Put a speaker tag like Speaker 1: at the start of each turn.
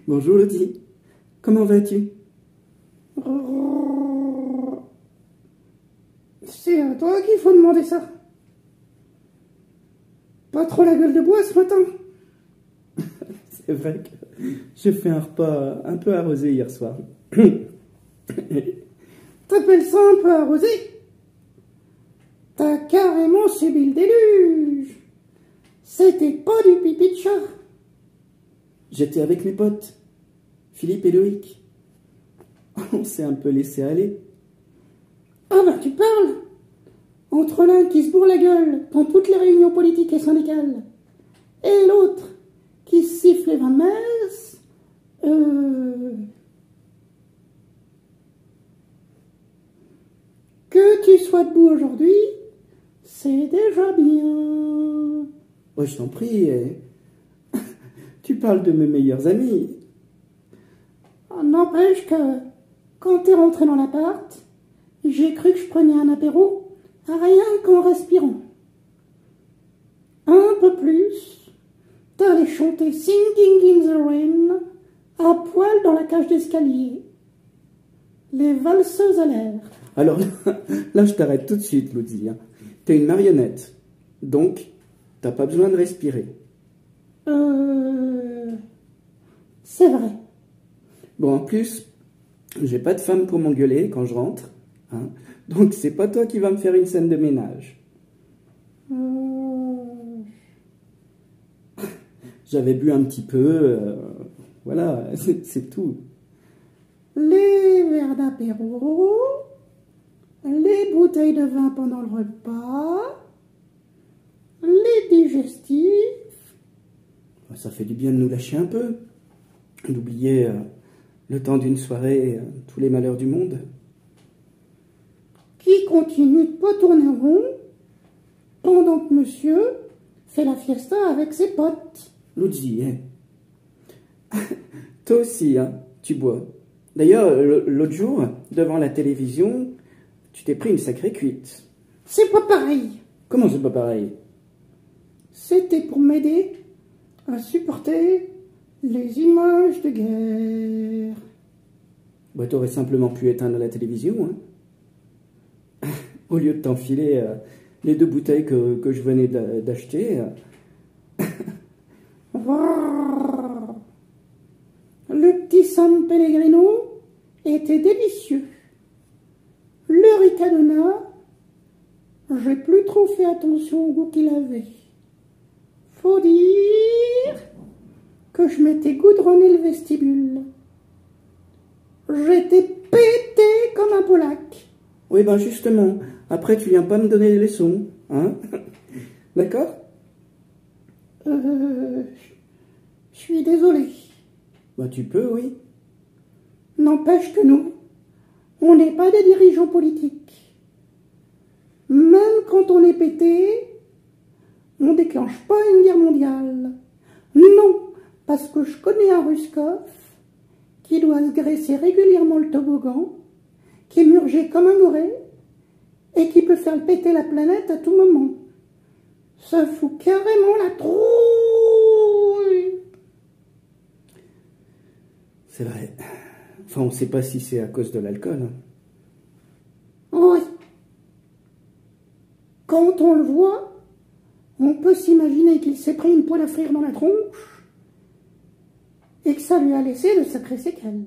Speaker 1: Bonjour Lottie, comment vas-tu?
Speaker 2: C'est à toi qu'il faut demander ça. Pas trop la gueule de bois ce matin.
Speaker 1: C'est vrai que j'ai fait un repas un peu arrosé hier soir.
Speaker 2: T'appelles ça un peu arrosé? T'as carrément subi le déluge. C'était pas du pipi de chat.
Speaker 1: J'étais avec mes potes, Philippe et Loïc. On s'est un peu laissé aller.
Speaker 2: Ah bah tu parles. Entre l'un qui se bourre la gueule dans toutes les réunions politiques et syndicales et l'autre qui siffle les 20 messes, que tu sois debout aujourd'hui, c'est déjà bien.
Speaker 1: Oh, je t'en prie, tu parles de mes meilleurs amis.
Speaker 2: N'empêche que, quand t'es rentré dans l'appart, j'ai cru que je prenais un apéro, rien qu'en respirant. Un peu plus, t'allais chanter Singing in the Rain, à poil dans la cage d'escalier. Les valseuses à l'air.
Speaker 1: Alors là, je t'arrête tout de suite, Lottie. T'es une marionnette, donc t'as pas besoin de respirer.
Speaker 2: C'est vrai.
Speaker 1: Bon, en plus, j'ai pas de femme pour m'engueuler quand je rentre, hein, donc c'est pas toi qui vas me faire une scène de ménage. J'avais bu un petit peu, voilà, c'est tout.
Speaker 2: Les verres d'apéro, les bouteilles de vin pendant le repas, les digestifs.
Speaker 1: Ça fait du bien de nous lâcher un peu, d'oublier le temps d'une soirée tous les malheurs du monde.
Speaker 2: Qui continue de pas tourner rond pendant que monsieur fait la fiesta avec ses potes.
Speaker 1: Lottie, toi aussi, hein, tu bois. D'ailleurs, l'autre jour, devant la télévision, tu t'es pris une sacrée cuite.
Speaker 2: C'est pas pareil.
Speaker 1: Comment c'est pas pareil?
Speaker 2: C'était pour m'aider à supporter les images de guerre.
Speaker 1: Bah, t'aurais simplement pu éteindre la télévision, hein. Au lieu de t'enfiler les 2 bouteilles que je venais d'acheter.
Speaker 2: Le petit San Pellegrino était délicieux. Le Riccadonna, j'ai plus trop fait attention au goût qu'il avait. Faut dire que je m'étais goudronné le vestibule. J'étais pété comme un Polac.
Speaker 1: Oui, ben justement, après tu viens pas me donner des leçons, hein. D'accord?
Speaker 2: Je suis désolée.
Speaker 1: Bah tu peux, oui.
Speaker 2: N'empêche que nous, on n'est pas des dirigeants politiques. Même quand on est pété, on déclenche pas une guerre mondiale. Non, parce que je connais un Ruskov qui doit se graisser régulièrement le toboggan, qui est murgé comme un goré et qui peut faire péter la planète à tout moment. Ça fout carrément la trouille.
Speaker 1: C'est vrai. Enfin, on sait pas si c'est à cause de l'alcool, hein.
Speaker 2: Oui. Quand on le voit, on peut s'imaginer qu'il s'est pris une poêle à frire dans la tronche et que ça lui a laissé de sacrées séquelles.